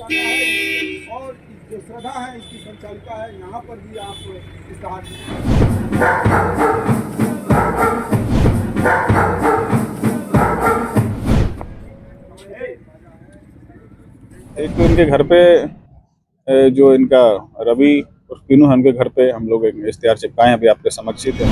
जाना है और जो श्रद्धा है इसकी संचालिका है, यहाँ पर भी आप इश्तहार एक तो इनके घर पे जो इनका रवि और पीनू है, उनके घर पे हम लोग एक इश्तेहार चिपकाए हैं, अभी आपके समक्ष ही थे।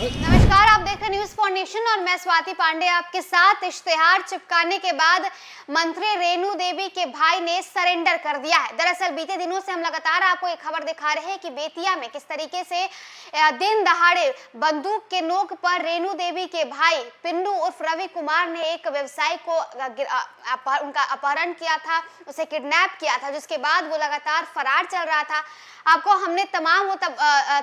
नमस्कार, आप देख रहे हैं न्यूज फॉर नेशन और मैं स्वाति पांडे आपके साथ। इश्तेहार चिपकाने के बाद मंत्री रेणु देवी के भाई ने सरेंडर कर दिया है। दरअसल बीते दिनों से हम लगातार आपको एक खबर दिखा रहे हैं कि बेतिया में किस तरीके से दिन दहाड़े बंदूक के नोक पर रेणु देवी के भाई पिन्नू उर्फ रवि कुमार ने एक व्यवसायी को उनका अपहरण किया था, उसे किडनैप किया था, जिसके बाद वो लगातार फरार चल रहा था। आपको हमने तमाम वो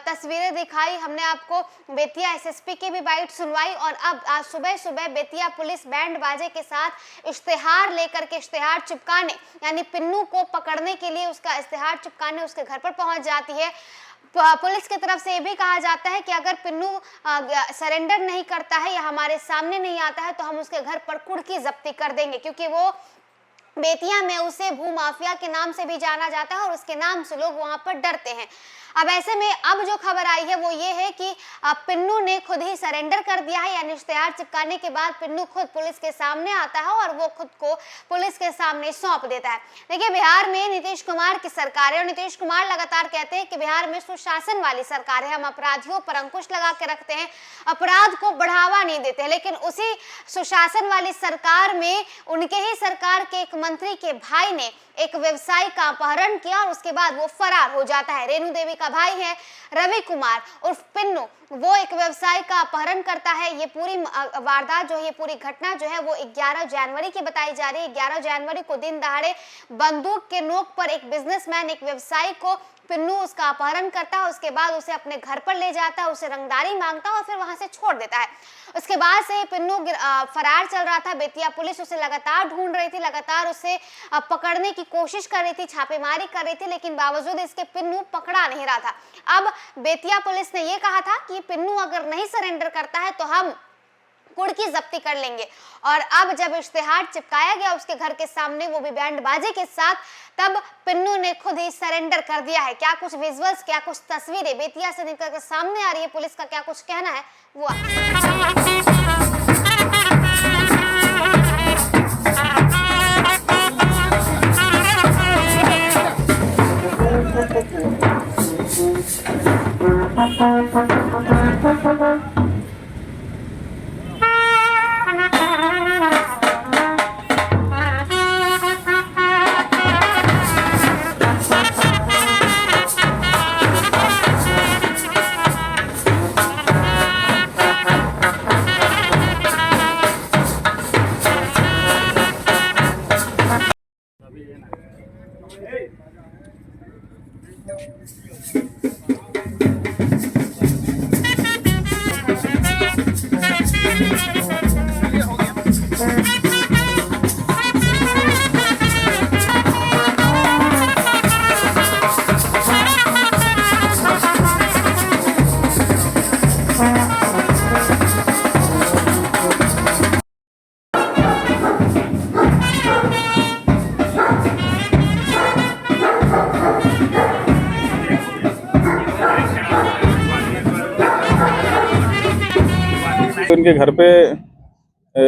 तस्वीरें दिखाई, हमने आपको बेतिया एसएसपी की भी बाइट सुनवाई और अब आज सुबह सुबह बेतिया पुलिस बैंड बाजे के साथ इश्तेहार लेकर के इश्तेहार चिपकाने यानी पिन्नू को पकड़ने के लिए उसका इश्तेहार चिपकाने उसके घर पर पहुंच जाती है। पुलिस की तरफ से ये भी कहा जाता है कि अगर पिन्नू सरेंडर नहीं करता है या हमारे सामने नहीं आता है तो हम उसके घर पर कुर्की जब्ती कर देंगे, क्योंकि वो बेतिया में उसे भूमाफिया के नाम से भी जाना जाता है और उसके नाम से लोग वहां पर डरते हैं। अब ऐसे में अब जो खबर आई है वो ये है कि पिन्नू ने खुद ही सरेंडर कर दिया है, यानी इश्तेहार चिपकाने के बाद पिन्नू खुद पुलिस के सामने आता है और वो खुद को पुलिस के सामने सौंप देता है। देखिए, बिहार में नीतीश कुमार की सरकार है और नीतीश कुमार लगातार कहते हैं कि बिहार में सुशासन वाली सरकार है, हम अपराधियों पर अंकुश लगा के रखते हैं, अपराध को बढ़ावा नहीं देते। लेकिन उसी सुशासन वाली सरकार में उनके ही सरकार के एक मंत्री के भाई ने एक व्यवसायी का अपहरण किया और उसके बाद वो फरार हो जाता है। रेणु देवी का भाई है रवि कुमार उर्फ पिन्नू, वो एक व्यवसायी का अपहरण करता है। ये पूरी वारदात जो है, ये पूरी घटना जो है वो 11 जनवरी की बताई जा रही है। 11 जनवरी को दिन दहाड़े बंदूक के नोक पर एक बिजनेसमैन, एक व्यवसायी को पिन्नू उसका अपहरण करता है, उसके बाद उसे अपने घर पर ले जाता है, उसे रंगदारी मांगता है और फिर वहां से छोड़ देता है। उसके बाद से पिन्नू फरार चल रहा था। बेतिया पुलिस उसे लगातार ढूंढ रही थी, लगातार उसे पकड़ने की कोशिश कर रही थी, छापेमारी कर रही थी, लेकिन बावजूद इसके पिन्नू पकड़ा नहीं रहा था। अब बेतिया पुलिस ने यह कहा था कि पिन्नू अगर नहीं सरेंडर करता है तो हम कुर्की जब्ती कर लेंगे। और अब जब इश्तेहार चिपकाया गया उसके घर के सामने, वो भी बैंड बाजे के साथ, तब पिन्नू ने खुद ही सरेंडर कर दिया है। क्या कुछ विजुअल्स, क्या कुछ तस्वीरें बेतिया से निकल कर सामने आ रही है, पुलिस का क्या कुछ कहना है वो इनके घर पे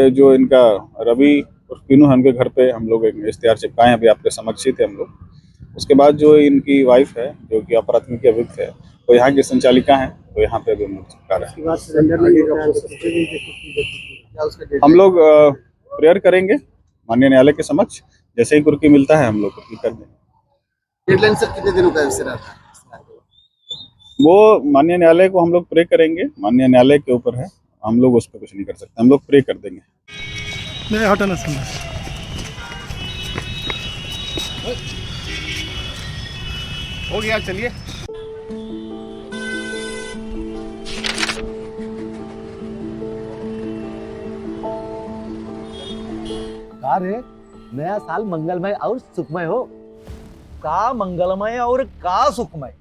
जो इनका रवि और पीनू है, उनके घर पे हम लोग एक इश्तेहार चिपकाए हैं, अभी आपके समक्ष ही थे हम लोग। उसके बाद जो इनकी वाइफ है जो कि अपराध की अभियुक्त है, वो यहाँ की संचालिका हैं, तो यहाँ पे भी हम लोग चिपका रहे हैं। हम लोग प्रेयर करेंगे माननीय न्यायालय के समक्ष, जैसे ही कुर्की मिलता है हम लोग कुर्की कर देंगे। डेडलाइन सर कितने दिनों का रहता है? वो माननीय न्यायालय को हम लोग प्रे करेंगे, माननीय न्यायालय के ऊपर है, हम लोग उस पर कुछ नहीं कर सकते, हम लोग प्रे कर देंगे। मैं हटाना समझ हो गया, चलिए। रे नया साल मंगलमय और सुखमय हो। का मंगलमय और का सुखमय?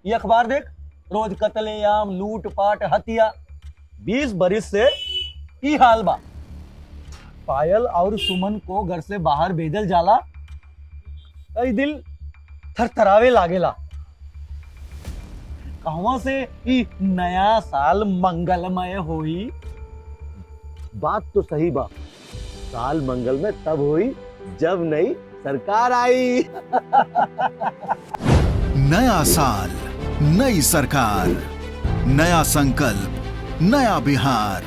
ये अखबार देख, रोज कत्लेआम, लूट पाट, हत्या। 20 बरिस से की हाल बा। पायल और सुमन को घर से बाहर भेजल जाला ई दिल थरथरावे लागेला। कहवा से ई नया साल मंगलमय होई। बात तो सही बा, साल मंगलमय तब हुई जब नई सरकार आई। नया साल, नई सरकार, नया संकल्प, नया बिहार।